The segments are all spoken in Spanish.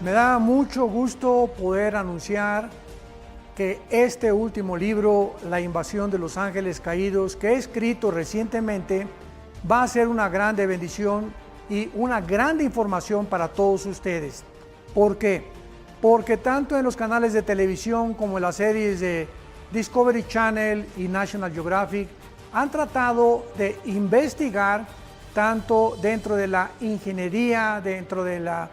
Me da mucho gusto poder anunciar que este último libro, La invasión de los ángeles caídos, que he escrito recientemente, va a ser una grande bendición y una grande información para todos ustedes. ¿Por qué? Porque tanto en los canales de televisión como en las series de Discovery Channel y National Geographic han tratado de investigar tanto dentro de la ingeniería, dentro de la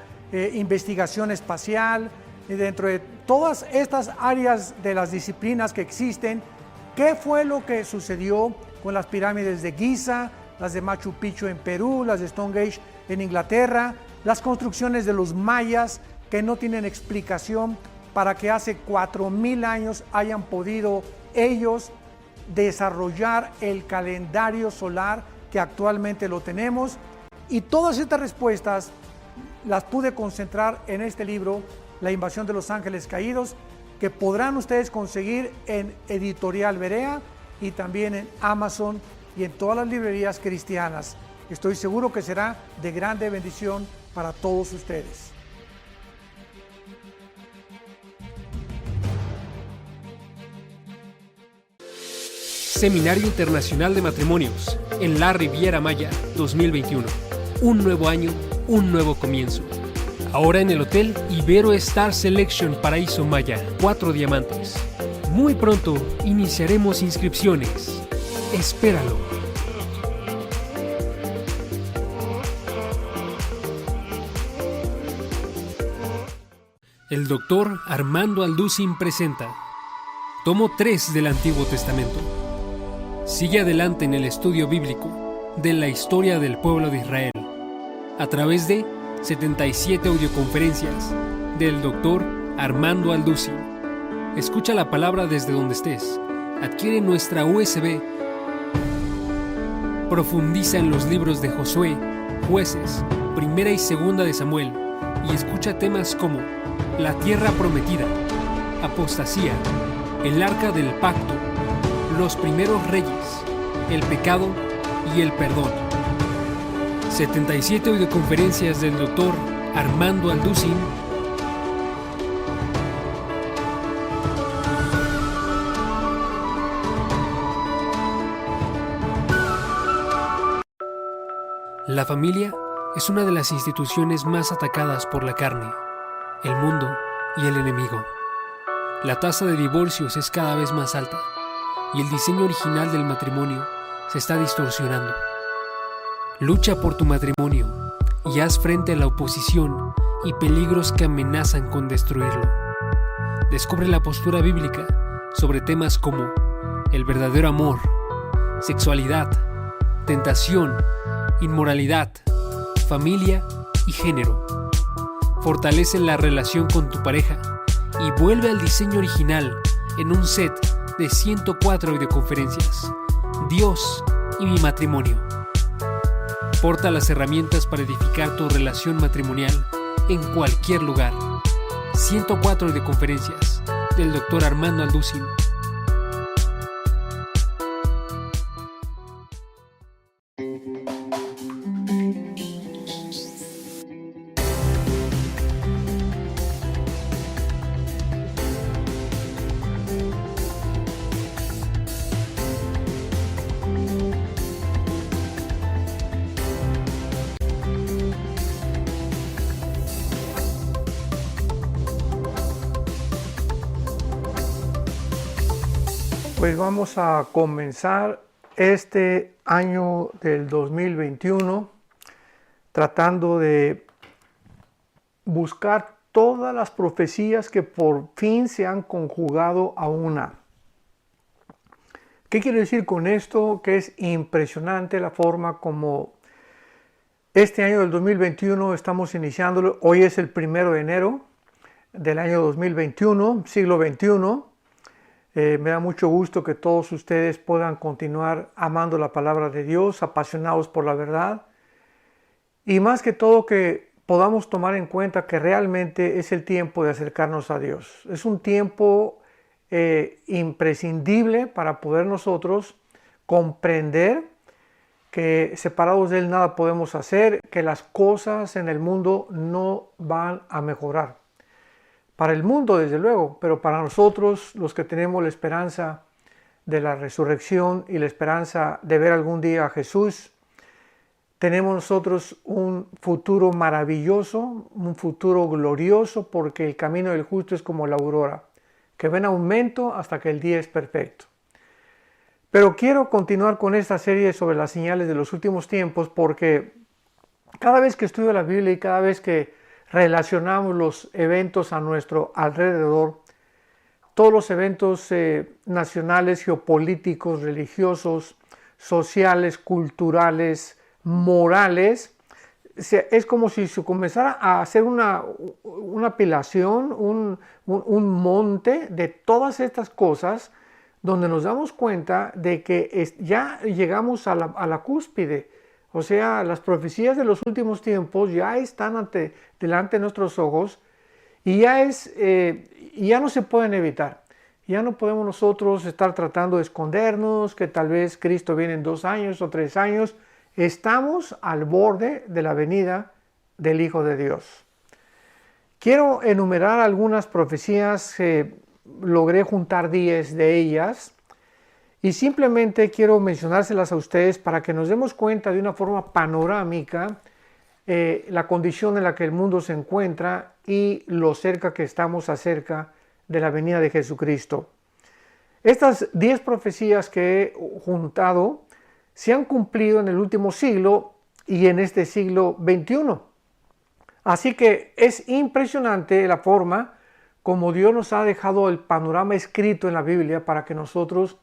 investigación espacial, dentro de todas estas áreas de las disciplinas que existen, qué fue lo que sucedió con las pirámides de Giza, las de Machu Picchu en Perú, las de Stonehenge en Inglaterra, las construcciones de los mayas que no tienen explicación para que hace 4000 años hayan podido ellos desarrollar el calendario solar que actualmente lo tenemos. Y todas estas respuestas las pude concentrar en este libro, La invasión de los ángeles caídos, que podrán ustedes conseguir en Editorial Berea y también en Amazon y en todas las librerías cristianas. Estoy seguro que será de grande bendición para todos ustedes. Seminario Internacional de Matrimonios en la Riviera Maya 2021. Un nuevo año, un nuevo comienzo. Ahora en el Hotel Ibero Star Selection Paraíso Maya, 4 diamantes. Muy pronto iniciaremos inscripciones. Espéralo. El Dr. Armando Alducin presenta Tomo 3 del Antiguo Testamento. Sigue adelante en el estudio bíblico de la historia del pueblo de Israel a través de 77 audioconferencias del Dr. Armando Alducin. Escucha la palabra desde donde estés. Adquiere nuestra USB. Profundiza en los libros de Josué, Jueces, Primera y Segunda de Samuel y escucha temas como la tierra prometida, apostasía, el arca del pacto, los primeros reyes, el pecado y el perdón. 77 audioconferencias del Dr. Armando Alducin. La familia es una de las instituciones más atacadas por la carne, el mundo y el enemigo. La tasa de divorcios es cada vez más alta y el diseño original del matrimonio se está distorsionando. Lucha por tu matrimonio y haz frente a la oposición y peligros que amenazan con destruirlo. Descubre la postura bíblica sobre temas como el verdadero amor, sexualidad, tentación, inmoralidad, familia y género. Fortalece la relación con tu pareja y vuelve al diseño original en un set de 104 videoconferencias. Dios y mi matrimonio. Porta las herramientas para edificar tu relación matrimonial en cualquier lugar. 104 videoconferencias del Dr. Armando Alducin. Pues vamos a comenzar este año del 2021 tratando de buscar todas las profecías que por fin se han conjugado a una. ¿Qué quiero decir con esto? Que es impresionante la forma como este año del 2021 estamos iniciándolo. Hoy es el 1 de enero del año 2021, siglo XXI. Me da mucho gusto que todos ustedes puedan continuar amando la palabra de Dios, apasionados por la verdad. Y más que todo que podamos tomar en cuenta que realmente es el tiempo de acercarnos a Dios. Es un tiempo imprescindible para poder nosotros comprender que separados de Él nada podemos hacer, que las cosas en el mundo no van a mejorar. Para el mundo, desde luego, pero para nosotros, los que tenemos la esperanza de la resurrección y la esperanza de ver algún día a Jesús, tenemos nosotros un futuro maravilloso, un futuro glorioso, porque el camino del justo es como la aurora, que va en aumento hasta que el día es perfecto. Pero quiero continuar con esta serie sobre las señales de los últimos tiempos, porque cada vez que estudio la Biblia y cada vez que relacionamos los eventos a nuestro alrededor, todos los eventos nacionales, geopolíticos, religiosos, sociales, culturales, morales, es como si se comenzara a hacer una apilación, un monte de todas estas cosas, donde nos damos cuenta de que ya llegamos a la cúspide. O sea, las profecías de los últimos tiempos ya están delante de nuestros ojos y ya no se pueden evitar. Ya no podemos nosotros estar tratando de escondernos, que tal vez Cristo viene en 2 años o 3 años. Estamos al borde de la venida del Hijo de Dios. Quiero enumerar algunas profecías, logré juntar 10 de ellas y simplemente quiero mencionárselas a ustedes para que nos demos cuenta de una forma panorámica la condición en la que el mundo se encuentra y lo cerca que estamos acerca de la venida de Jesucristo. Estas 10 profecías que he juntado se han cumplido en el último siglo y en este siglo XXI. Así que es impresionante la forma como Dios nos ha dejado el panorama escrito en la Biblia para que nosotros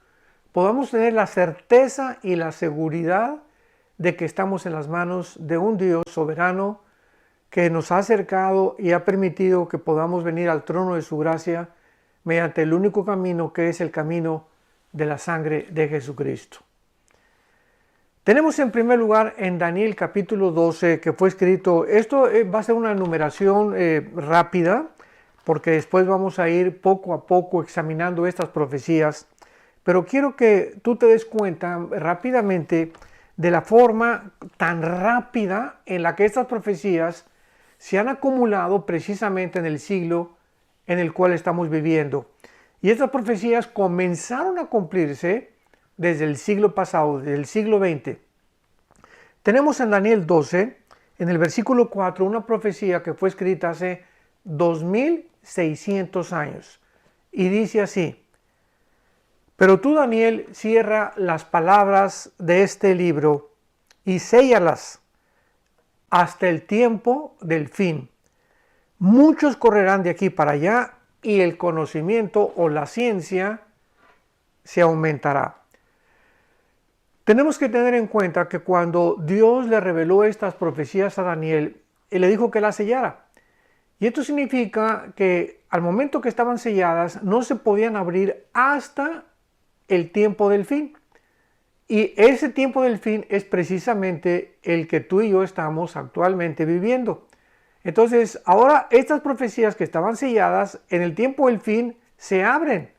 podamos tener la certeza y la seguridad de que estamos en las manos de un Dios soberano que nos ha acercado y ha permitido que podamos venir al trono de su gracia mediante el único camino, que es el camino de la sangre de Jesucristo. Tenemos en primer lugar en Daniel capítulo 12 que fue escrito, esto va a ser una enumeración rápida, porque después vamos a ir poco a poco examinando estas profecías, pero quiero que tú te des cuenta rápidamente de la forma tan rápida en la que estas profecías se han acumulado precisamente en el siglo en el cual estamos viviendo. Y estas profecías comenzaron a cumplirse desde el siglo pasado, desde el siglo XX. Tenemos en Daniel 12, en el versículo 4, una profecía que fue escrita hace 2600 años. Y dice así: pero tú, Daniel, cierra las palabras de este libro y séllalas hasta el tiempo del fin. Muchos correrán de aquí para allá y el conocimiento o la ciencia se aumentará. Tenemos que tener en cuenta que cuando Dios le reveló estas profecías a Daniel, Él le dijo que las sellara. Y esto significa que al momento que estaban selladas no se podían abrir hasta el tiempo del fin. Y ese tiempo del fin es precisamente el que tú y yo estamos actualmente viviendo. Entonces, ahora estas profecías que estaban selladas en el tiempo del fin se abren.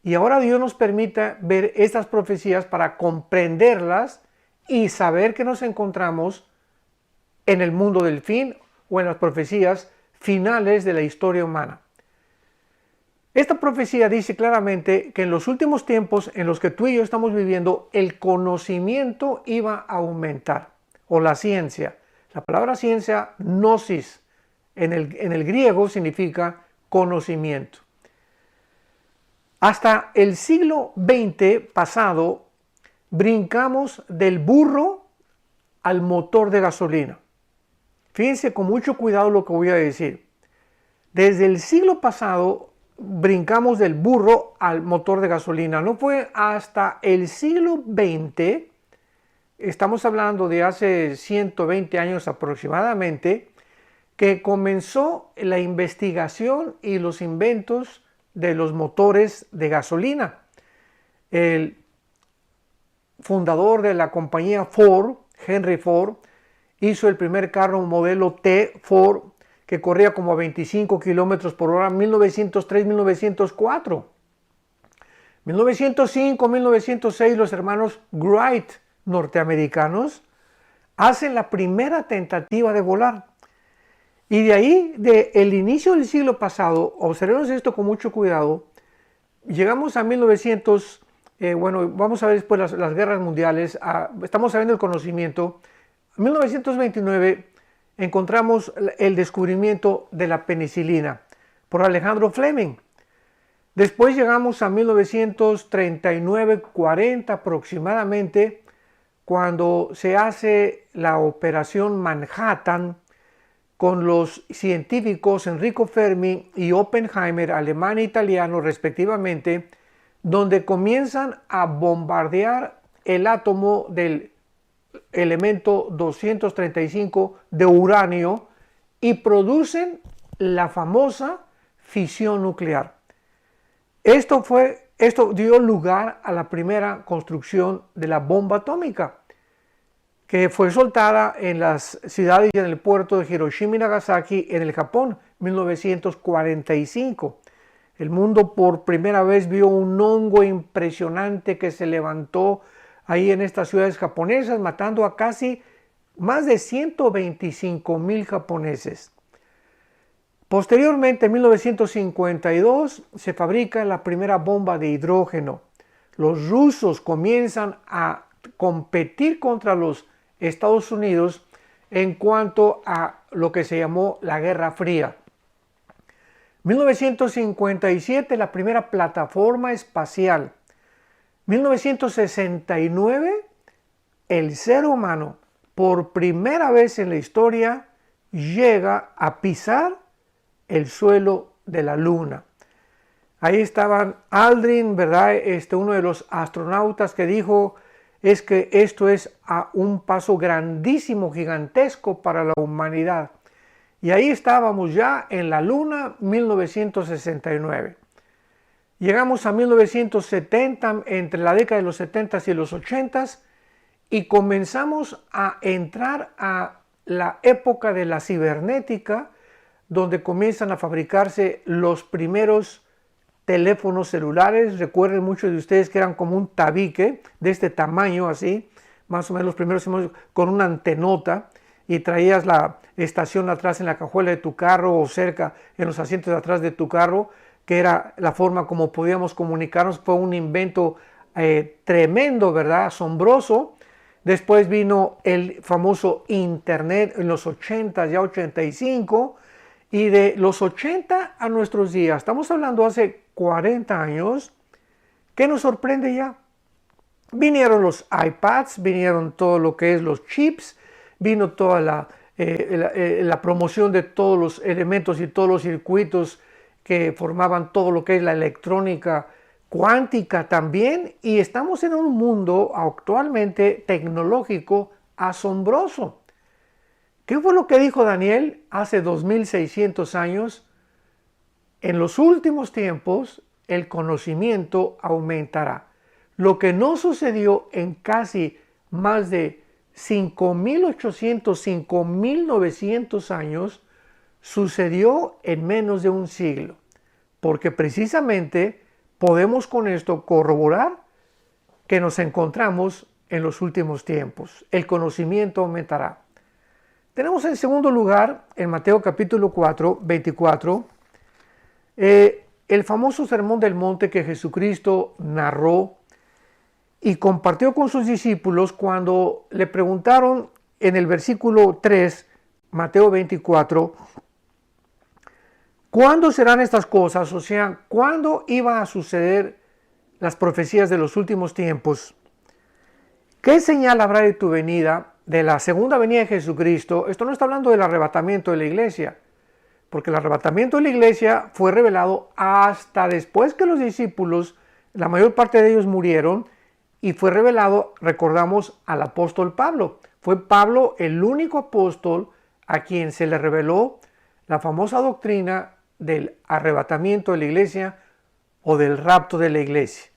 Y ahora Dios nos permite ver estas profecías para comprenderlas y saber que nos encontramos en el mundo del fin o en las profecías finales de la historia humana. Esta profecía dice claramente que en los últimos tiempos en los que tú y yo estamos viviendo, el conocimiento iba a aumentar, o la ciencia. La palabra ciencia, gnosis, en el griego significa conocimiento. Hasta el siglo XX pasado, brincamos del burro al motor de gasolina. Fíjense con mucho cuidado lo que voy a decir. Desde el siglo pasado, brincamos del burro al motor de gasolina. No fue hasta el siglo XX, estamos hablando de hace 120 años aproximadamente, que comenzó la investigación y los inventos de los motores de gasolina. El fundador de la compañía Ford, Henry Ford, hizo el primer carro modelo T Ford que corría como a 25 kilómetros por hora en 1903-1904. 1905-1906 los hermanos Wright norteamericanos hacen la primera tentativa de volar. Y de ahí, del inicio del siglo pasado, observemos esto con mucho cuidado, llegamos a 1900, vamos a ver después las guerras mundiales, estamos sabiendo el conocimiento. En 1929 encontramos el descubrimiento de la penicilina por Alejandro Fleming. Después llegamos a 1939-40 aproximadamente, cuando se hace la operación Manhattan con los científicos Enrico Fermi y Oppenheimer, alemán e italiano respectivamente, donde comienzan a bombardear el átomo del elemento 235 de uranio y producen la famosa fisión nuclear. Esto dio lugar a la primera construcción de la bomba atómica, que fue soltada en las ciudades y en el puerto de Hiroshima y Nagasaki en el Japón, 1945. El mundo por primera vez vio un hongo impresionante que se levantó ahí en estas ciudades japonesas, matando a casi más de 125,000 japoneses. Posteriormente, en 1952, se fabrica la primera bomba de hidrógeno. Los rusos comienzan a competir contra los Estados Unidos en cuanto a lo que se llamó la Guerra Fría. 1957, la primera plataforma espacial. 1969, el ser humano, por primera vez en la historia, llega a pisar el suelo de la Luna. Ahí estaban Aldrin, ¿verdad? Uno de los astronautas que dijo es que esto es un paso grandísimo, gigantesco para la humanidad. Y ahí estábamos ya en la Luna, 1969. Llegamos a 1970, entre la década de los 70s y los 80s, y comenzamos a entrar a la época de la cibernética, donde comienzan a fabricarse los primeros teléfonos celulares. Recuerden muchos de ustedes que eran como un tabique de este tamaño así, más o menos los primeros con una antenota, y traías la estación atrás en la cajuela de tu carro o cerca en los asientos de atrás de tu carro, que era la forma como podíamos comunicarnos. Fue un invento tremendo, ¿verdad? Asombroso. Después vino el famoso Internet en los 80, ya 85, y de los 80 a nuestros días, estamos hablando hace 40 años, ¿qué nos sorprende ya? Vinieron los iPads, vinieron todo lo que es los chips, vino toda la promoción de todos los elementos y todos los circuitos que formaban todo lo que es la electrónica cuántica también, y estamos en un mundo actualmente tecnológico asombroso. ¿Qué fue lo que dijo Daniel hace 2600 años? En los últimos tiempos el conocimiento aumentará. Lo que no sucedió en casi más de 5800, 5900 años, sucedió en menos de un siglo. Porque precisamente podemos con esto corroborar que nos encontramos en los últimos tiempos. El conocimiento aumentará. Tenemos en segundo lugar, en Mateo capítulo 4, 24, el famoso Sermón del Monte que Jesucristo narró y compartió con sus discípulos cuando le preguntaron en el versículo 3, Mateo 24, ¿cuándo serán estas cosas? O sea, ¿cuándo iba a suceder las profecías de los últimos tiempos? ¿Qué señal habrá de tu venida, de la segunda venida de Jesucristo? Esto no está hablando del arrebatamiento de la iglesia, porque el arrebatamiento de la iglesia fue revelado hasta después que los discípulos, la mayor parte de ellos murieron, y fue revelado, recordamos, al apóstol Pablo. Fue Pablo el único apóstol a quien se le reveló la famosa doctrina del arrebatamiento de la iglesia o del rapto de la iglesia.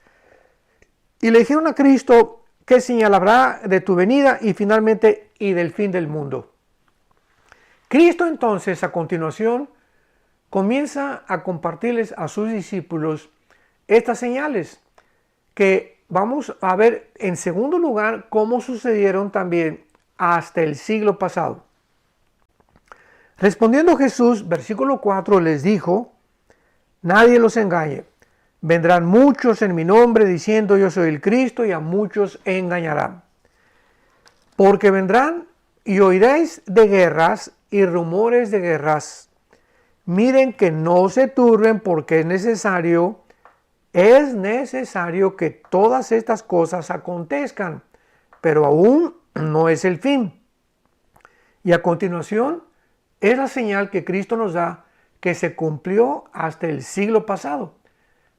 Y le dijeron a Cristo, ¿qué señal habrá de tu venida y finalmente y del fin del mundo? Cristo entonces a continuación comienza a compartirles a sus discípulos estas señales que vamos a ver en segundo lugar cómo sucedieron también hasta el siglo pasado. Respondiendo Jesús, versículo 4, les dijo: nadie los engañe. Vendrán muchos en mi nombre diciendo yo soy el Cristo, y a muchos engañarán. Porque vendrán y oiréis de guerras y rumores de guerras. Miren que no se turben, porque es necesario que todas estas cosas acontezcan, pero aún no es el fin. Y a continuación es la señal que Cristo nos da, que se cumplió hasta el siglo pasado,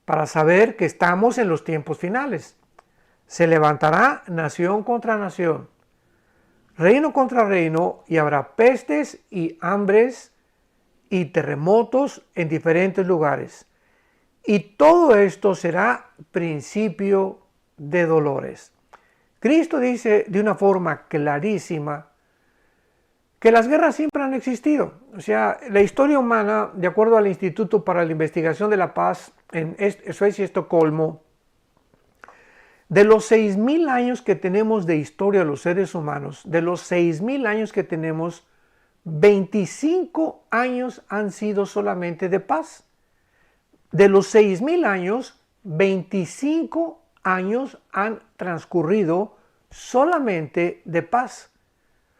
para saber que estamos en los tiempos finales. Se levantará nación contra nación, reino contra reino, y habrá pestes y hambres y terremotos en diferentes lugares. Y todo esto será principio de dolores. Cristo dice de una forma clarísima que las guerras siempre han existido. O sea, la historia humana, de acuerdo al Instituto para la Investigación de la Paz en Suecia y Estocolmo, de los 6.000 años que tenemos de historia los seres humanos, de los 6.000 años que tenemos, 25 años han sido solamente de paz. De los 6.000 años, 25 años han transcurrido solamente de paz.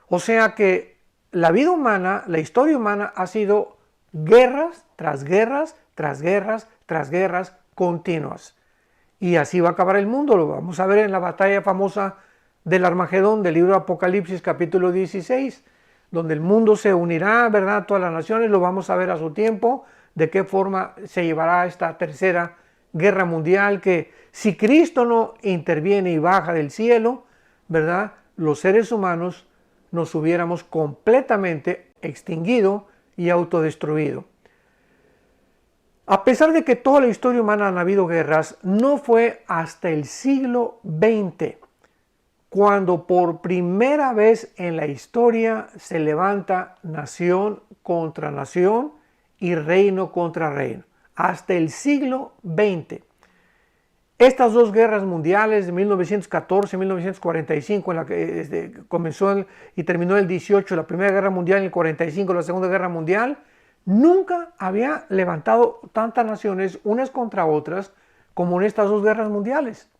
O sea que la vida humana, la historia humana ha sido guerras tras guerras, tras guerras, tras guerras continuas. Y así va a acabar el mundo. Lo vamos a ver en la batalla famosa del Armagedón del libro de Apocalipsis capítulo 16, donde el mundo se unirá, ¿verdad? Todas las naciones, lo vamos a ver a su tiempo, de qué forma se llevará esta tercera guerra mundial, que si Cristo no interviene y baja del cielo, ¿verdad? Los seres humanos nos hubiéramos completamente extinguido y autodestruido. A pesar de que toda la historia humana han habido guerras, no fue hasta el siglo XX cuando por primera vez en la historia se levanta nación contra nación y reino contra reino. Hasta el siglo XX. Estas dos guerras mundiales de 1914 y 1945, en la que comenzó y terminó el 18, la Primera Guerra Mundial, en el 45, la Segunda Guerra Mundial, nunca había levantado tantas naciones unas contra otras como en estas dos guerras mundiales.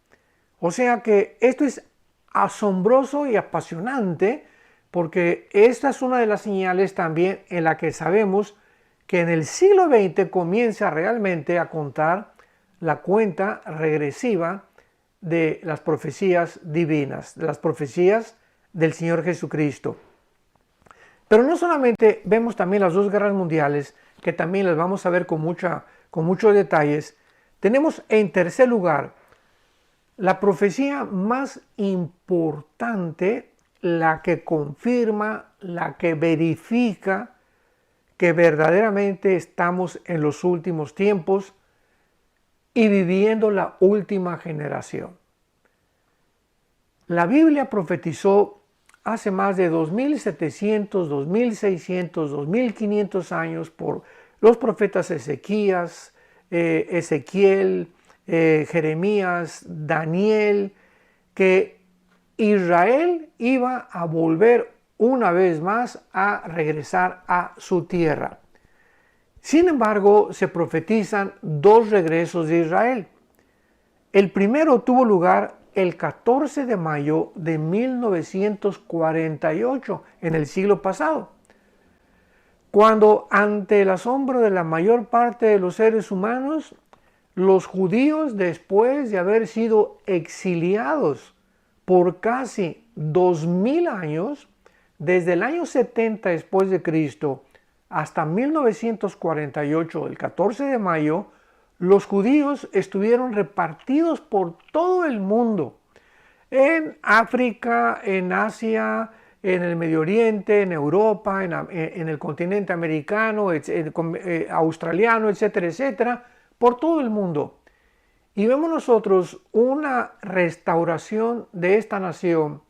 O sea que esto es asombroso y apasionante, porque esta es una de las señales también en la que sabemos que en el siglo XX comienza realmente a contar la cuenta regresiva de las profecías divinas, de las profecías del Señor Jesucristo. Pero no solamente vemos también las dos guerras mundiales, que también las vamos a ver con muchos detalles. Tenemos en tercer lugar la profecía más importante, la que confirma, la que verifica que verdaderamente estamos en los últimos tiempos y viviendo la última generación. La Biblia profetizó hace más de 2.700, 2.600, 2.500 años por los profetas Ezequías, Ezequiel, Jeremías, Daniel, que Israel iba a volver una vez más a regresar a su tierra. Sin embargo, se profetizan dos regresos de Israel. El primero tuvo lugar el 14 de mayo de 1948, en el siglo pasado, cuando ante el asombro de la mayor parte de los seres humanos, los judíos, después de haber sido exiliados por casi 2.000 años, desde el año 70 después de Cristo hasta 1948, el 14 de mayo, los judíos estuvieron repartidos por todo el mundo, en África, en Asia, en el Medio Oriente, en Europa, en el continente americano, australiano, etcétera, etcétera, por todo el mundo. Y vemos nosotros una restauración de esta nación.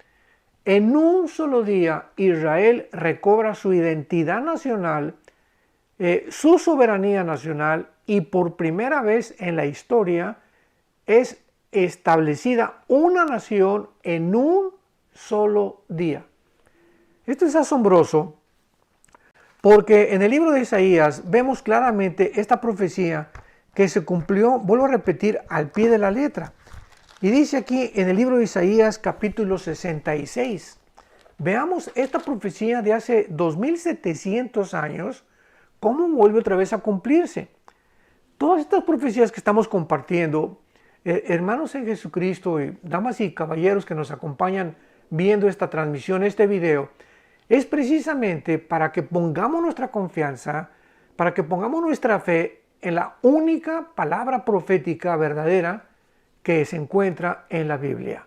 En un solo día Israel recobra su identidad nacional, su soberanía nacional, y por primera vez en la historia es establecida una nación en un solo día. Esto es asombroso porque en el libro de Isaías vemos claramente esta profecía que se cumplió, vuelvo a repetir, al pie de la letra. Y dice aquí en el libro de Isaías capítulo 66, veamos esta profecía de hace 2700 años, cómo vuelve otra vez a cumplirse. Todas estas profecías que estamos compartiendo, hermanos en Jesucristo y damas y caballeros que nos acompañan viendo esta transmisión, este video, es precisamente para que pongamos nuestra confianza, para que pongamos nuestra fe en la única palabra profética verdadera que se encuentra en la Biblia.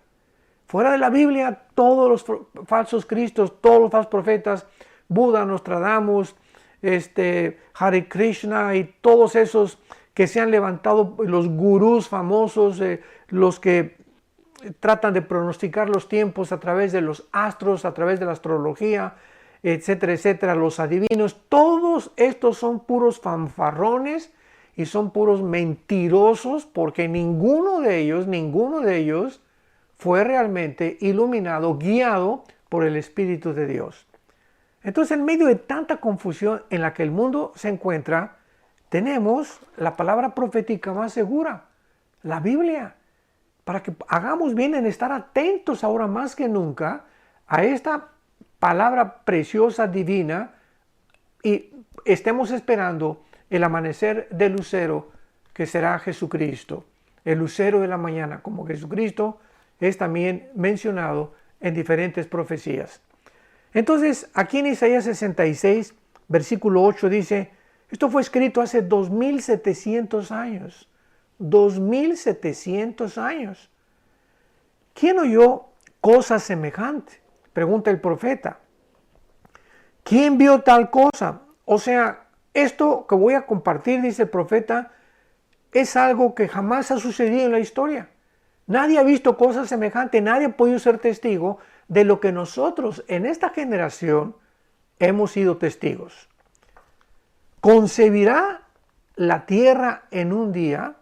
Fuera de la Biblia, todos los falsos cristos, todos los falsos profetas, Buda, Nostradamus, Hare Krishna y todos esos que se han levantado, los gurús famosos, los que tratan de pronosticar los tiempos a través de los astros, a través de la astrología, etcétera, etcétera, los adivinos, todos estos son puros fanfarrones y son puros mentirosos porque ninguno de ellos fue realmente iluminado, guiado por el Espíritu de Dios. Entonces, en medio de tanta confusión en la que el mundo se encuentra, tenemos la palabra profética más segura, la Biblia, para que hagamos bien en estar atentos ahora más que nunca a esta palabra preciosa, divina, y estemos esperando el amanecer del lucero que será Jesucristo, el lucero de la mañana, como Jesucristo es también mencionado en diferentes profecías. Entonces, aquí en Isaías 66, versículo 8 dice, esto fue escrito hace 2700 años. 2700 años. ¿Quién oyó cosa semejante? Pregunta el profeta. ¿Quién vio tal cosa? O sea, esto que voy a compartir, dice el profeta, es algo que jamás ha sucedido en la historia. Nadie ha visto cosas semejantes, nadie ha podido ser testigo de lo que nosotros en esta generación hemos sido testigos. ¿Concebirá la tierra en un día?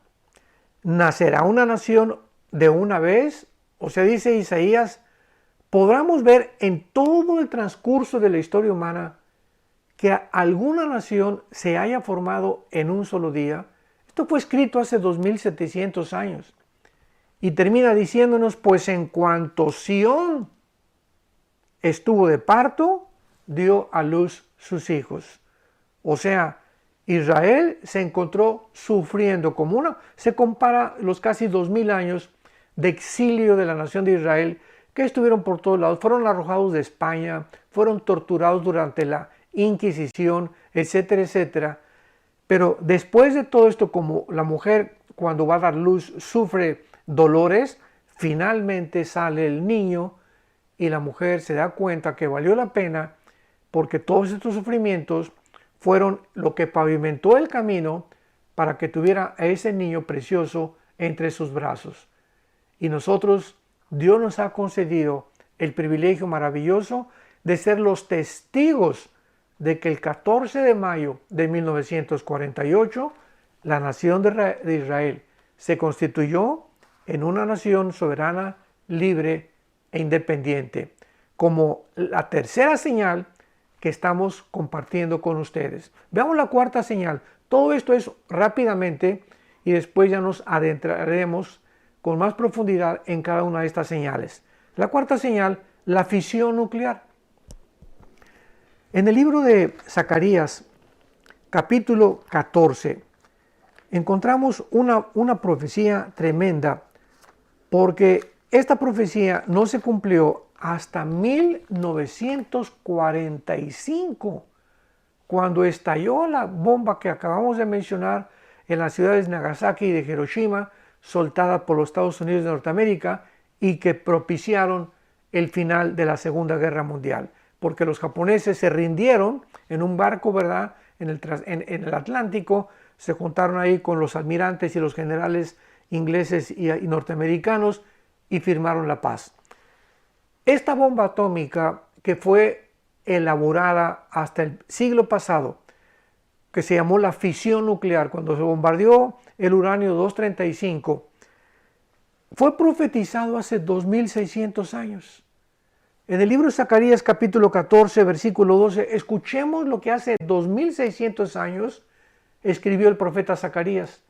¿Nacerá una nación de una vez? O sea, dice Isaías, podamos ver en todo el transcurso de la historia humana que alguna nación se haya formado en un solo día. Esto fue escrito hace 2700 años. Y termina diciéndonos, pues en cuanto Sión estuvo de parto, dio a luz sus hijos. O sea, Israel se encontró sufriendo se compara los casi 2000 años de exilio de la nación de Israel, que estuvieron por todos lados, fueron arrojados de España, fueron torturados durante la Inquisición, etcétera, etcétera. Pero después de todo esto, como la mujer cuando va a dar luz sufre dolores, finalmente sale el niño y la mujer se da cuenta que valió la pena porque todos estos sufrimientos fueron lo que pavimentó el camino para que tuviera a ese niño precioso entre sus brazos. Y nosotros, Dios nos ha concedido el privilegio maravilloso de ser los testigos de que el 14 de mayo de 1948 la nación de Israel se constituyó en una nación soberana, libre e independiente, como la tercera señal que estamos compartiendo con ustedes. Veamos la cuarta señal. Todo esto es rápidamente y después ya nos adentraremos con más profundidad en cada una de estas señales. La cuarta señal, la fisión nuclear. En el libro de Zacarías, capítulo 14, encontramos una profecía tremenda, porque esta profecía no se cumplió hasta 1945, cuando estalló la bomba que acabamos de mencionar en las ciudades de Nagasaki y de Hiroshima, soltada por los Estados Unidos de Norteamérica, y que propiciaron el final de la Segunda Guerra Mundial, porque los japoneses se rindieron en un barco, ¿verdad?, en el Atlántico, se juntaron ahí con los almirantes y los generales ingleses y norteamericanos y firmaron la paz. Esta bomba atómica que fue elaborada hasta el siglo pasado, que se llamó la fisión nuclear, cuando se bombardeó el uranio 235, fue profetizado hace 2600 años. En el libro de Zacarías capítulo 14, versículo 12, escuchemos lo que hace 2600 años escribió el profeta Zacarías.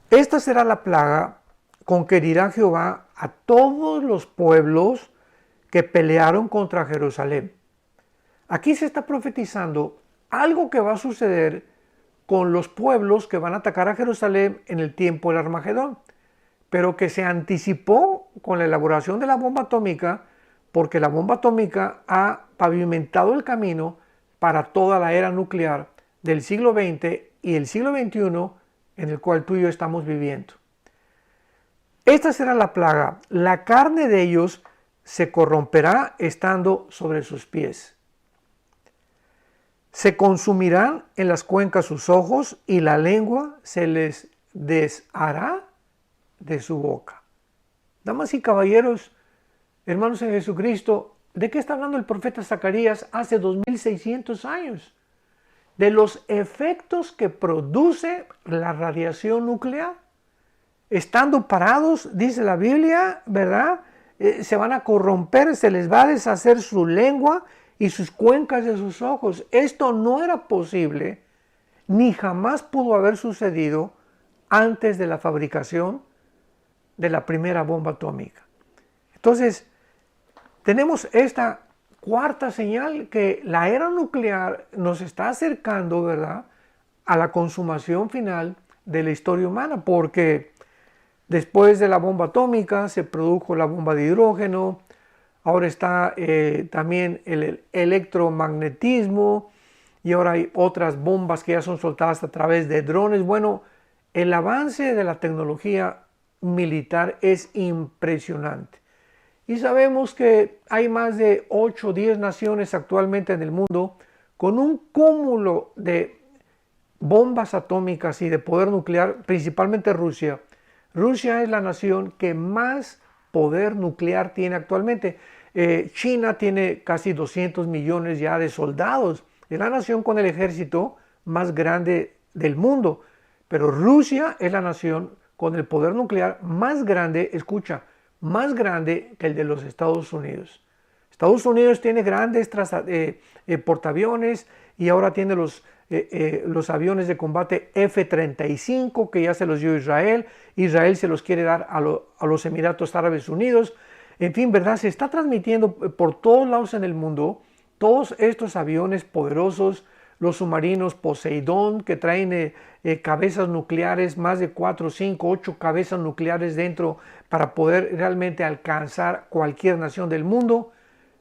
Esta será la plaga con que herirá Jehová a todos los pueblos que pelearon contra Jerusalén. Aquí se está profetizando algo que va a suceder con los pueblos que van a atacar a Jerusalén en el tiempo del Armagedón, pero que se anticipó con la elaboración de la bomba atómica, porque la bomba atómica ha pavimentado el camino para toda la era nuclear del siglo XX y el siglo XXI en el cual tú y yo estamos viviendo. Esta será la plaga: la carne de ellos se corromperá estando sobre sus pies. Se consumirán en las cuencas sus ojos y la lengua se les deshará de su boca. Damas y caballeros, hermanos en Jesucristo, ¿de qué está hablando el profeta Zacarías hace 2600 años? De los efectos que produce la radiación nuclear. Estando parados, dice la Biblia, ¿verdad? Se van a corromper, se les va a deshacer su lengua y sus cuencas de sus ojos. Esto no era posible, ni jamás pudo haber sucedido antes de la fabricación de la primera bomba atómica. Entonces, tenemos esta cuarta señal que la era nuclear nos está acercando, ¿verdad?, a la consumación final de la historia humana, porque después de la bomba atómica se produjo la bomba de hidrógeno, ahora está también el electromagnetismo y ahora hay otras bombas que ya son soltadas a través de drones. Bueno, el avance de la tecnología militar es impresionante. Y sabemos que hay más de 8 o 10 naciones actualmente en el mundo con un cúmulo de bombas atómicas y de poder nuclear, principalmente Rusia. Rusia es la nación que más poder nuclear tiene actualmente. China tiene casi 200 millones ya de soldados. Es la nación con el ejército más grande del mundo. Pero Rusia es la nación con el poder nuclear más grande, escucha, más grande que el de los Estados Unidos. Estados Unidos tiene grandes portaaviones y ahora tiene los aviones de combate F-35 que ya se los dio Israel. Israel se los quiere dar a los Emiratos Árabes Unidos. En fin, ¿verdad? Se está transmitiendo por todos lados en el mundo todos estos aviones poderosos, los submarinos Poseidón que traen cabezas nucleares, más de 4, 5, 8 cabezas nucleares dentro para poder realmente alcanzar cualquier nación del mundo.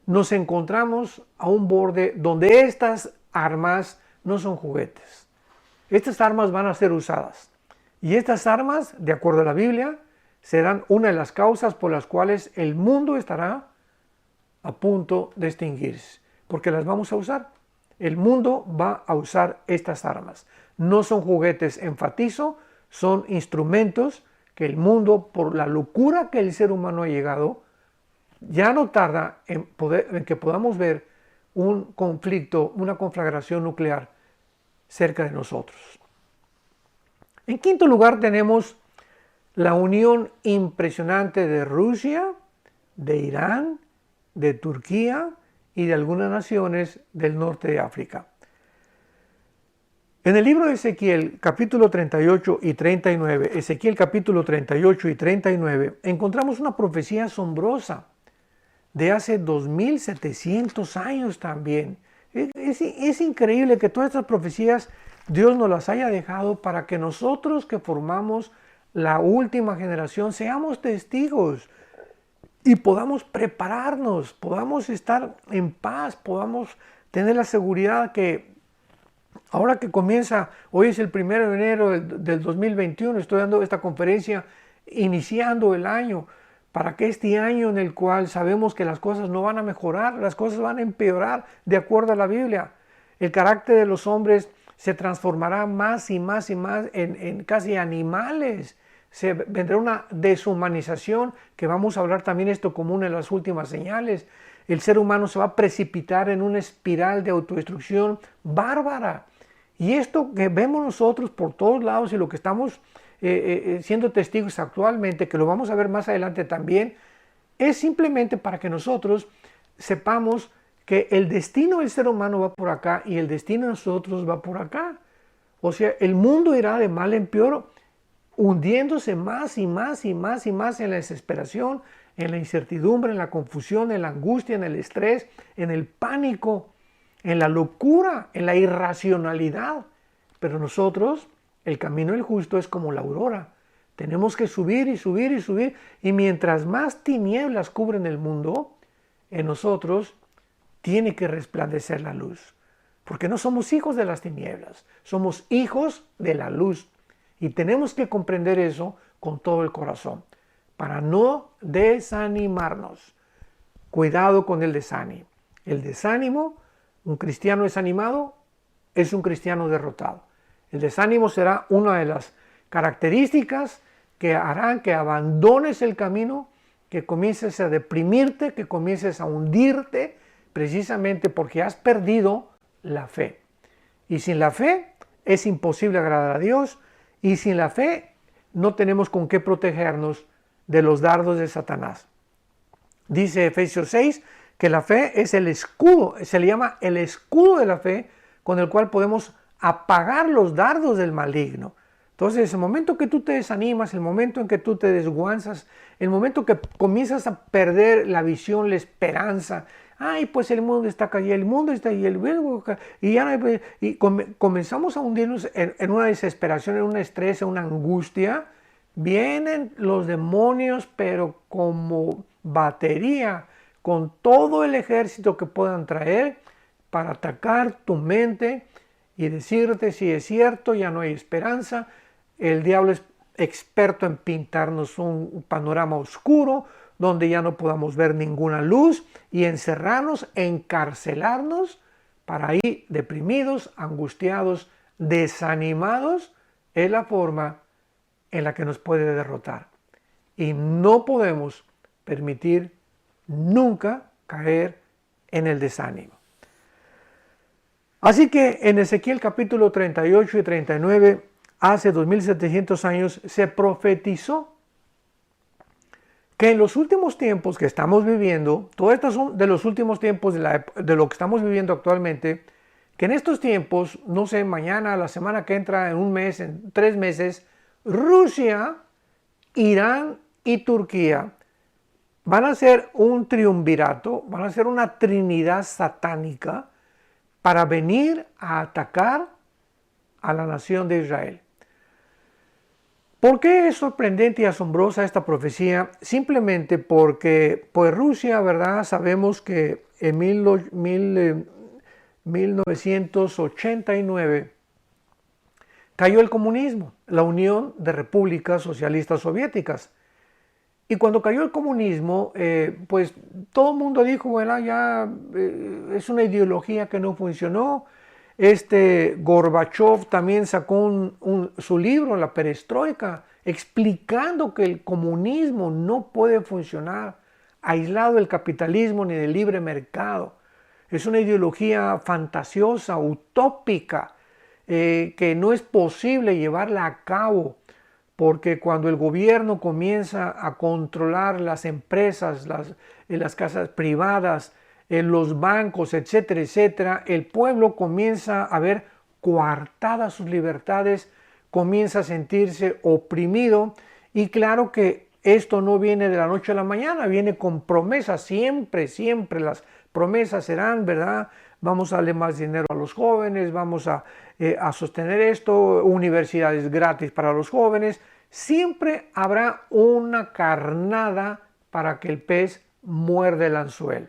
Nos encontramos a un borde donde estas armas no son juguetes. Estas armas van a ser usadas. Y estas armas, de acuerdo a la Biblia, serán una de las causas por las cuales el mundo estará a punto de extinguirse. Porque las vamos a usar. El mundo va a usar estas armas. No son juguetes, enfatizo, son instrumentos que el mundo, por la locura que el ser humano ha llegado, ya no tarda en que podamos ver un conflicto, una conflagración nuclear cerca de nosotros. En quinto lugar tenemos la unión impresionante de Rusia, de Irán, de Turquía y de algunas naciones del norte de África. En el libro de Ezequiel, capítulo 38 y 39, Ezequiel capítulo 38 y 39, encontramos una profecía asombrosa de hace 2700 años también. Es increíble que todas estas profecías Dios nos las haya dejado para que nosotros que formamos la última generación seamos testigos y podamos prepararnos, podamos estar en paz, podamos tener la seguridad que ahora que comienza, hoy es el 1 de enero del 2021, estoy dando esta conferencia iniciando el año, para que este año en el cual sabemos que las cosas no van a mejorar, las cosas van a empeorar de acuerdo a la Biblia. El carácter de los hombres se transformará más y más y más en casi animales. Vendrá una deshumanización, que vamos a hablar también esto como una de las últimas señales. El ser humano se va a precipitar en una espiral de autodestrucción bárbara. Y esto que vemos nosotros por todos lados y lo que estamos siendo testigos actualmente, que lo vamos a ver más adelante también, es simplemente para que nosotros sepamos que el destino del ser humano va por acá y el destino de nosotros va por acá. O sea, el mundo irá de mal en peor, hundiéndose más y más y más y más en la desesperación, en la incertidumbre, en la confusión, en la angustia, en el estrés, en el pánico, en la locura, en la irracionalidad. Pero nosotros, el camino del justo es como la aurora. Tenemos que subir y subir y subir. Y mientras más tinieblas cubren el mundo, en nosotros tiene que resplandecer la luz. Porque no somos hijos de las tinieblas, somos hijos de la luz. Y tenemos que comprender eso con todo el corazón, para no desanimarnos. Cuidado con el desánimo. El desánimo, un cristiano desanimado, es un cristiano derrotado. El desánimo será una de las características que harán que abandones el camino, que comiences a deprimirte, que comiences a hundirte, precisamente porque has perdido la fe. Y sin la fe es imposible agradar a Dios, y sin la fe no tenemos con qué protegernos de los dardos de Satanás. Dice Efesios 6 que la fe es el escudo, se le llama el escudo de la fe, con el cual podemos apagar los dardos del maligno. Entonces, el momento que tú te desanimas, el momento en que tú te desguanzas, el momento que comienzas a perder la visión, la esperanza, ay, pues el mundo está cayendo, el mundo está ahí, comenzamos a hundirnos en una desesperación, en un estrés, en una angustia. Vienen los demonios, pero como batería, con todo el ejército que puedan traer para atacar tu mente y decirte si es cierto, ya no hay esperanza. El diablo es experto en pintarnos un panorama oscuro donde ya no podamos ver ninguna luz y encerrarnos, encarcelarnos para ir deprimidos, angustiados, desanimados. Es la forma en la que nos puede derrotar. Y no podemos permitir nunca caer en el desánimo. Así que en Ezequiel capítulo 38 y 39, hace 2700 años, se profetizó que en los últimos tiempos que estamos viviendo, todo esto son de los últimos tiempos de lo que estamos viviendo actualmente, que en estos tiempos, no sé, mañana, la semana que entra, en un mes, en 3 meses, Rusia, Irán y Turquía van a ser un triunvirato, van a ser una trinidad satánica para venir a atacar a la nación de Israel. ¿Por qué es sorprendente y asombrosa esta profecía? Simplemente porque, pues Rusia, ¿verdad? Sabemos que en 1989 cayó el comunismo, la Unión de Repúblicas Socialistas Soviéticas. Y cuando cayó el comunismo, pues todo el mundo dijo, bueno, ya es una ideología que no funcionó. Gorbachev también sacó su libro, La Perestroika, explicando que el comunismo no puede funcionar aislado del capitalismo ni del libre mercado. Es una ideología fantasiosa, utópica, que no es posible llevarla a cabo, porque cuando el gobierno comienza a controlar las empresas, las casas privadas, los bancos, etcétera, etcétera, el pueblo comienza a ver coartadas sus libertades, comienza a sentirse oprimido, y claro que esto no viene de la noche a la mañana, viene con promesas, siempre las promesas serán, ¿verdad? Vamos a darle más dinero a los jóvenes, vamos a sostener esto, universidades gratis para los jóvenes. Siempre habrá una carnada para que el pez muerde el anzuelo.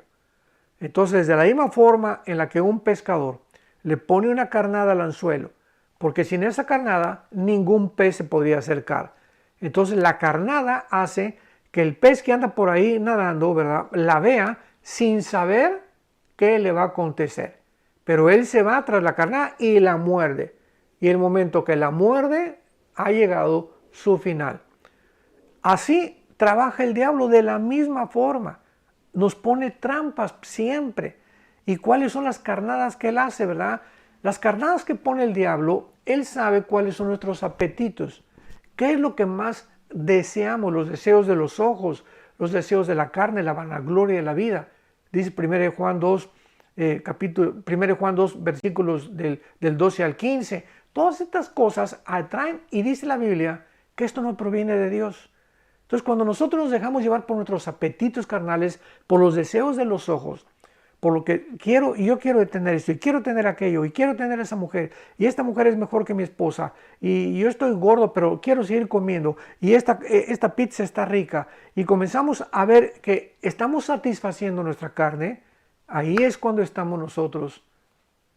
Entonces, de la misma forma en la que un pescador le pone una carnada al anzuelo, porque sin esa carnada ningún pez se podría acercar. Entonces, la carnada hace que el pez que anda por ahí nadando, ¿verdad?, la vea sin saber qué le va a acontecer. Pero él se va tras la carnada y la muerde. Y el momento que la muerde, ha llegado su final. Así trabaja el diablo, de la misma forma. Nos pone trampas siempre. ¿Y cuáles son las carnadas que él hace, verdad? Las carnadas que pone el diablo, él sabe cuáles son nuestros apetitos, ¿Qué es lo que más deseamos? Los deseos de los ojos, los deseos de la carne, la vanagloria de la vida. Dice 1 Juan 2, 1 Juan 2, versículos del 12 al 15. Todas estas cosas atraen, y dice la Biblia que esto no proviene de Dios. Entonces, cuando nosotros nos dejamos llevar por nuestros apetitos carnales, por los deseos de los ojos, por lo que quiero, y yo quiero tener esto, y quiero tener aquello, y quiero tener esa mujer, y esta mujer es mejor que mi esposa, y yo estoy gordo, pero quiero seguir comiendo, y esta pizza está rica, y comenzamos a ver que estamos satisfaciendo nuestra carne, ahí es cuando estamos nosotros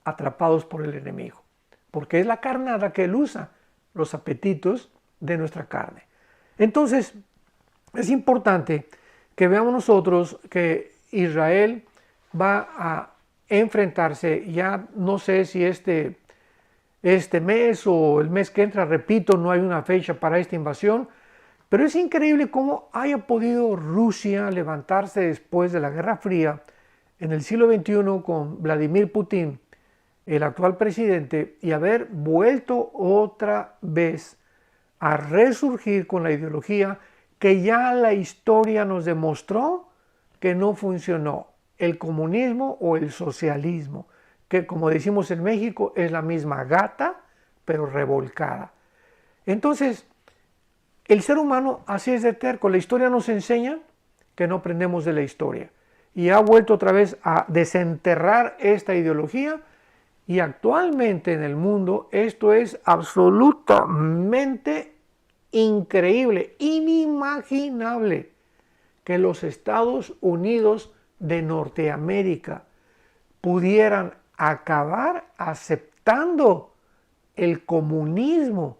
atrapados por el enemigo, porque es la carnada que él usa, los apetitos de nuestra carne. Entonces, es importante que veamos nosotros que Israel va a enfrentarse, ya no sé si este mes o el mes que entra, repito, no hay una fecha para esta invasión, pero es increíble cómo haya podido Rusia levantarse después de la Guerra Fría en el siglo XXI con Vladimir Putin, el actual presidente, y haber vuelto otra vez a resurgir con la ideología que ya la historia nos demostró que no funcionó. El comunismo o el socialismo, que como decimos en México es la misma gata, pero revolcada. Entonces, el ser humano así es de terco. La historia nos enseña que no aprendemos de la historia. Y ha vuelto otra vez a desenterrar esta ideología, y actualmente en el mundo esto es absolutamente increíble, inimaginable, que los Estados Unidos de Norteamérica pudieran acabar aceptando el comunismo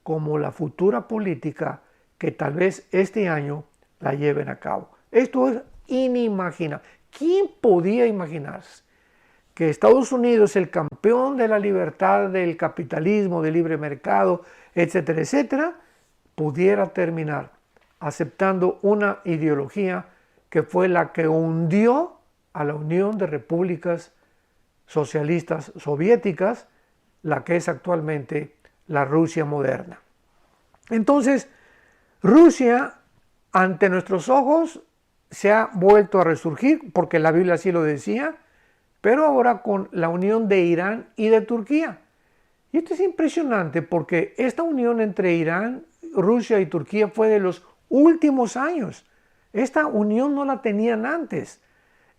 como la futura política que tal vez este año la lleven a cabo. Esto es inimaginable. ¿Quién podía imaginarse que Estados Unidos, el campeón de la libertad, del capitalismo, del libre mercado, etcétera, etcétera, pudiera terminar aceptando una ideología que fue la que hundió a la Unión de Repúblicas Socialistas Soviéticas, la que es actualmente la Rusia moderna? Entonces, Rusia, ante nuestros ojos, se ha vuelto a resurgir, porque la Biblia así lo decía, pero ahora con la unión de Irán y de Turquía. Y esto es impresionante, porque esta unión entre Irán, Rusia y Turquía fue de los últimos años. Esta unión no la tenían antes.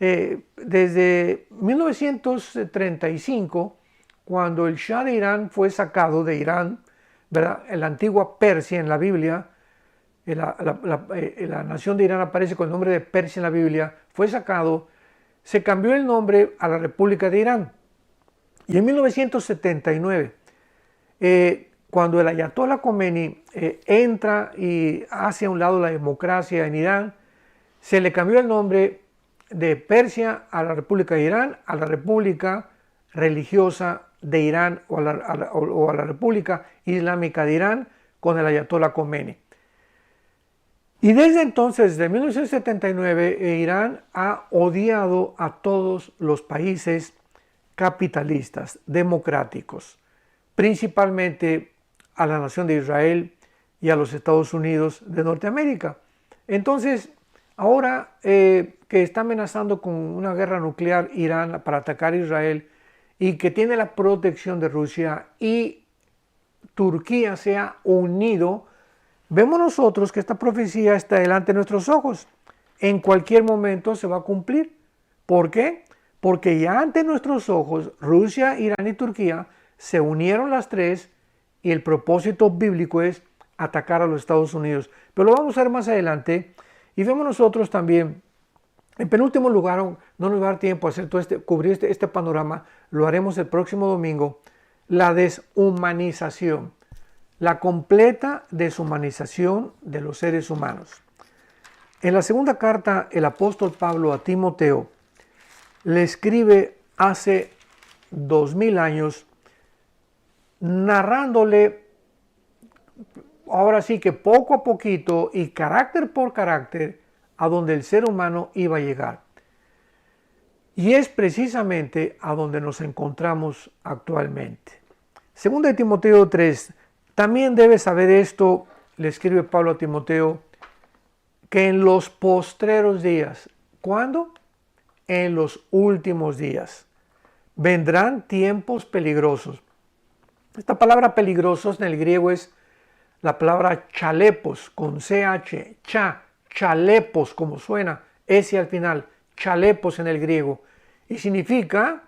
Desde 1935, cuando el Shah de Irán fue sacado de Irán, ¿verdad? En la antigua Persia en la Biblia, la nación de Irán aparece con el nombre de Persia en la Biblia, fue sacado, se cambió el nombre a la República de Irán. Y en 1979, cuando el Ayatollah Khomeini entra y hace a un lado la democracia en Irán, se le cambió el nombre de Persia a la República de Irán, a la República Religiosa de Irán o a la República Islámica de Irán con el Ayatollah Khomeini. Y desde entonces, desde 1979, Irán ha odiado a todos los países capitalistas, democráticos, principalmente a la nación de Israel y a los Estados Unidos de Norteamérica. Entonces, ahora que está amenazando con una guerra nuclear Irán para atacar a Israel y que tiene la protección de Rusia y Turquía se ha unido, vemos nosotros que esta profecía está delante de nuestros ojos. En cualquier momento se va a cumplir. ¿Por qué? Porque ya ante nuestros ojos Rusia, Irán y Turquía se unieron las tres y el propósito bíblico es atacar a los Estados Unidos. Pero lo vamos a ver más adelante y vemos nosotros también, en penúltimo lugar, no nos va a dar tiempo a hacer cubrir este panorama, lo haremos el próximo domingo, la deshumanización, la completa deshumanización de los seres humanos. En la segunda carta, el apóstol Pablo a Timoteo le escribe hace 2000 años, narrándole, ahora sí que poco a poquito y carácter por carácter, a donde el ser humano iba a llegar. Y es precisamente a donde nos encontramos actualmente. Segunda de Timoteo 3, también debes saber esto le escribe Pablo a Timoteo que en los postreros días, ¿cuándo? En los últimos días, vendrán tiempos peligrosos. Esta palabra peligrosos en el griego es la palabra chalepos, con CH, chalepos, como suena, S al final, chalepos en el griego. Y significa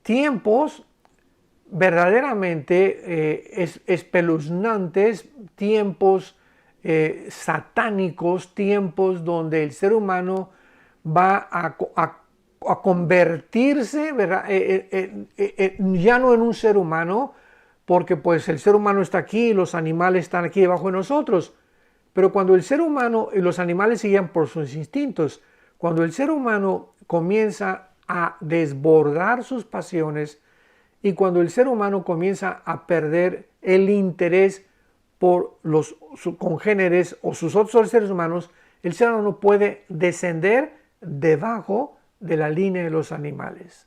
tiempos verdaderamente espeluznantes, tiempos satánicos, tiempos donde el ser humano va a convertirse, ¿verdad? Ya no en un ser humano, porque pues el ser humano está aquí y los animales están aquí debajo de nosotros. Pero cuando el ser humano y los animales siguen por sus instintos, cuando el ser humano comienza a desbordar sus pasiones y cuando el ser humano comienza a perder el interés por los congéneres o sus otros seres humanos, el ser humano puede descender debajo de la línea de los animales.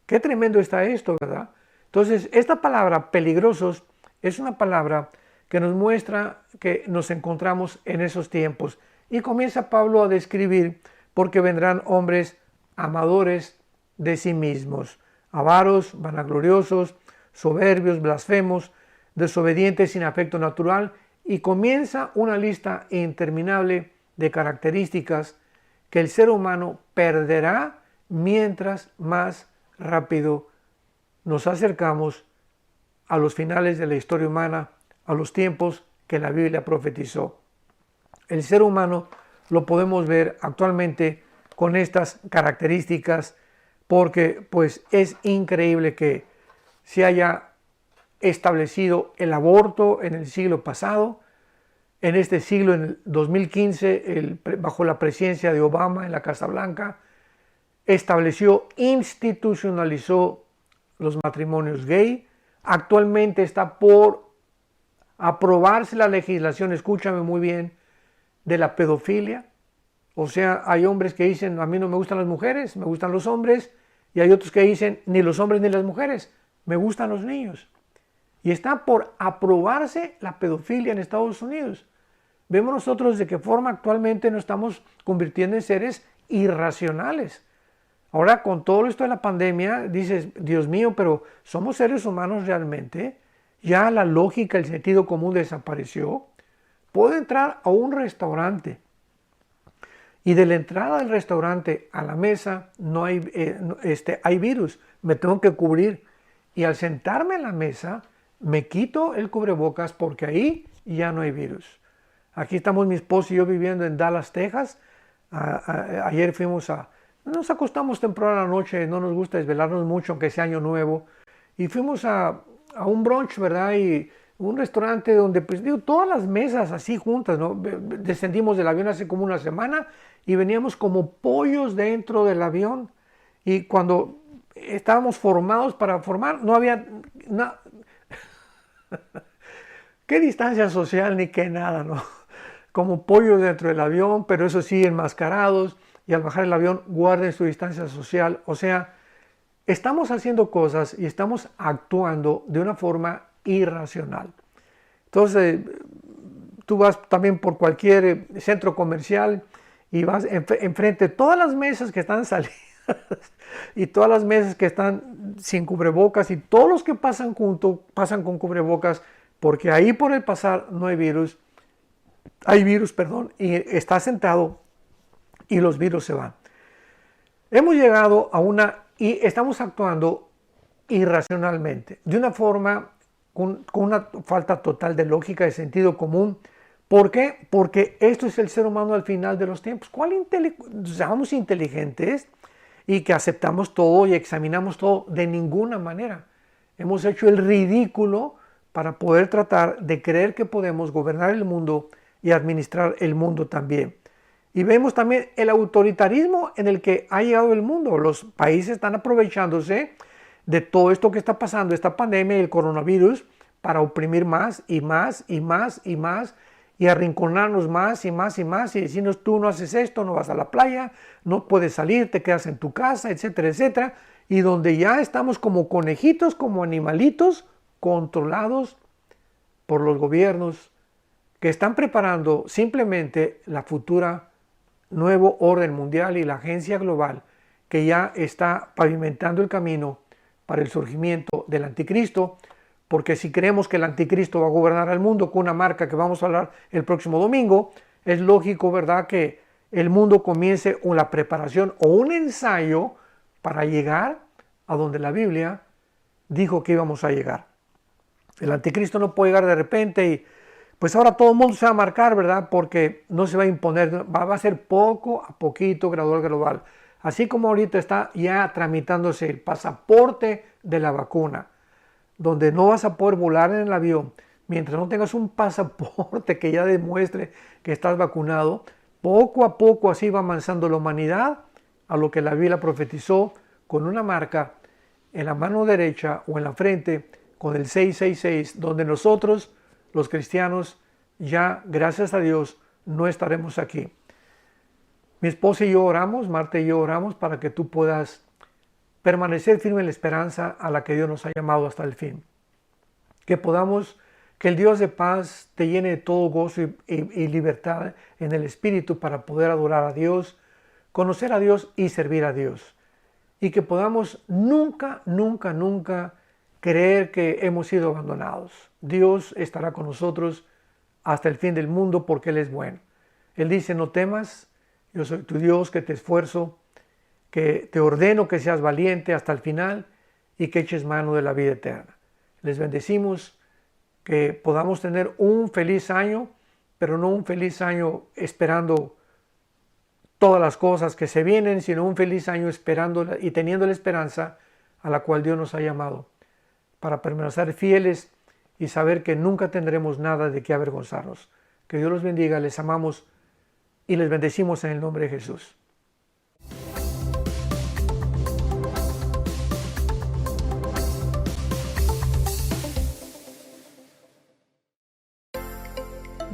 Qué tremendo está esto, ¿verdad? Entonces, esta palabra peligrosos es una palabra que nos muestra que nos encontramos en esos tiempos. Y comienza Pablo a describir porque vendrán hombres amadores de sí mismos, avaros, vanagloriosos, soberbios, blasfemos, desobedientes sin afecto natural, y comienza una lista interminable de características que el ser humano perderá mientras más rápido nos acercamos a los finales de la historia humana, a los tiempos que la Biblia profetizó. El ser humano lo podemos ver actualmente con estas características porque pues es increíble que se haya establecido el aborto en el siglo pasado. En este siglo, en el 2015, bajo la presidencia de Obama en la Casa Blanca, institucionalizó los matrimonios gay. Actualmente está por aprobarse la legislación, escúchame muy bien, de la pedofilia. O sea, hay hombres que dicen, a mí no me gustan las mujeres, me gustan los hombres, y hay otros que dicen, ni los hombres ni las mujeres, me gustan los niños. Y está por aprobarse la pedofilia en Estados Unidos. Vemos nosotros de qué forma actualmente nos estamos convirtiendo en seres irracionales. Ahora, con todo esto de la pandemia, dices, Dios mío, pero ¿somos seres humanos realmente? Ya la lógica, el sentido común desapareció. Puedo entrar a un restaurante y de la entrada del restaurante a la mesa no hay, hay virus, me tengo que cubrir. Y al sentarme en la mesa, me quito el cubrebocas porque ahí ya no hay virus. Aquí estamos mi esposo y yo viviendo en Dallas, Texas. Ayer nos acostamos temprano a la noche, no nos gusta desvelarnos mucho, aunque sea año nuevo. Y fuimos a un brunch, ¿verdad? Y un restaurante donde, pues digo, todas las mesas así juntas, ¿no? Descendimos del avión hace como una semana y veníamos como pollos dentro del avión. Y cuando estábamos formados para formar, no había nada. ¿Qué distancia social ni qué nada, no? Como pollos dentro del avión, pero eso sí, enmascarados, y al bajar el avión guarden su distancia social. O sea, estamos haciendo cosas y estamos actuando de una forma irracional. Entonces, tú vas también por cualquier centro comercial y vas enfrente de todas las mesas que están salidas y todas las mesas que están sin cubrebocas y todos los que pasan junto pasan con cubrebocas porque ahí por el pasar no hay virus, y está sentado y los virus se van. Hemos llegado y estamos actuando irracionalmente, de una forma con una falta total de lógica, de sentido común. ¿Por qué? Porque esto es el ser humano al final de los tiempos. Somos inteligentes y que aceptamos todo y examinamos todo de ninguna manera. Hemos hecho el ridículo para poder tratar de creer que podemos gobernar el mundo y administrar el mundo también. Y vemos también el autoritarismo en el que ha llegado el mundo. Los países están aprovechándose de todo esto que está pasando, esta pandemia y el coronavirus, para oprimir más y más y más y más y arrinconarnos más y más y más y decirnos tú no haces esto, no vas a la playa, no puedes salir, te quedas en tu casa, etcétera, etcétera. Y donde ya estamos como conejitos, como animalitos controlados por los gobiernos, que están preparando simplemente la futura nuevo orden mundial y la agencia global que ya está pavimentando el camino para el surgimiento del anticristo, porque si creemos que el anticristo va a gobernar al mundo con una marca que vamos a hablar el próximo domingo, es lógico, ¿verdad?, que el mundo comience una preparación o un ensayo para llegar a donde la Biblia dijo que íbamos a llegar. El anticristo no puede llegar de repente y pues ahora todo el mundo se va a marcar, ¿verdad? Porque no se va a imponer, va a ser poco a poquito, gradual, global. Así como ahorita está ya tramitándose el pasaporte de la vacuna, donde no vas a poder volar en el avión mientras no tengas un pasaporte que ya demuestre que estás vacunado. Poco a poco así va avanzando la humanidad a lo que la Biblia profetizó con una marca en la mano derecha o en la frente con el 666, donde nosotros, los cristianos, ya, gracias a Dios, no estaremos aquí. Mi esposa y yo oramos, Marta y yo oramos para que tú puedas permanecer firme en la esperanza a la que Dios nos ha llamado hasta el fin. Que el Dios de paz te llene de todo gozo y libertad en el Espíritu para poder adorar a Dios, conocer a Dios y servir a Dios. Y que podamos nunca, nunca, nunca creer que hemos sido abandonados. Dios estará con nosotros hasta el fin del mundo porque Él es bueno. Él dice, no temas, yo soy tu Dios que te esfuerzo, que te ordeno que seas valiente hasta el final y que eches mano de la vida eterna. Les bendecimos, que podamos tener un feliz año, pero no un feliz año esperando todas las cosas que se vienen, sino un feliz año esperando y teniendo la esperanza a la cual Dios nos ha llamado, para permanecer fieles y saber que nunca tendremos nada de qué avergonzarnos. Que Dios los bendiga, les amamos y les bendecimos en el nombre de Jesús.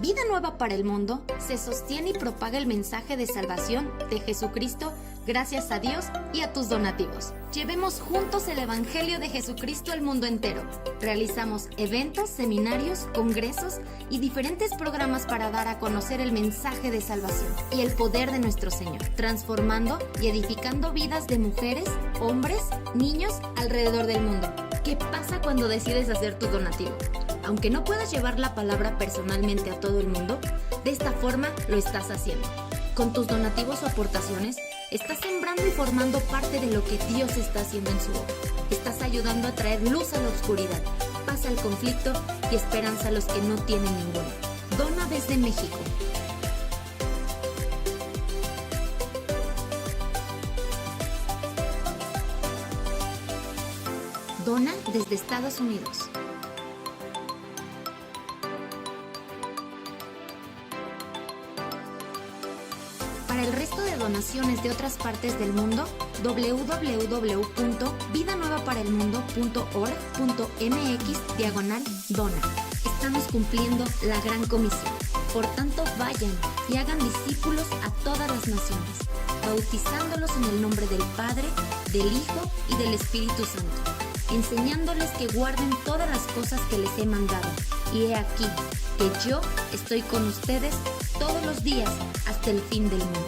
Vida Nueva para el Mundo se sostiene y propaga el mensaje de salvación de Jesucristo gracias a Dios y a tus donativos. Llevemos juntos el Evangelio de Jesucristo al mundo entero. Realizamos eventos, seminarios, congresos y diferentes programas para dar a conocer el mensaje de salvación y el poder de nuestro Señor, transformando y edificando vidas de mujeres, hombres, niños alrededor del mundo. ¿Qué pasa cuando decides hacer tu donativo? Aunque no puedas llevar la palabra personalmente a todo el mundo, de esta forma lo estás haciendo. Con tus donativos o aportaciones, estás sembrando y formando parte de lo que Dios está haciendo en su obra. Estás ayudando a traer luz a la oscuridad, paz al conflicto y esperanza a los que no tienen ninguna. Dona desde México. Dona desde Estados Unidos. Para el resto de donaciones de otras partes del mundo, www.vidanuevaparelmundo.org.mx/dona. Estamos cumpliendo la gran comisión. Por tanto, vayan y hagan discípulos a todas las naciones, bautizándolos en el nombre del Padre, del Hijo y del Espíritu Santo, enseñándoles que guarden todas las cosas que les he mandado. Y he aquí que yo estoy con ustedes todos los días hasta el fin del mundo.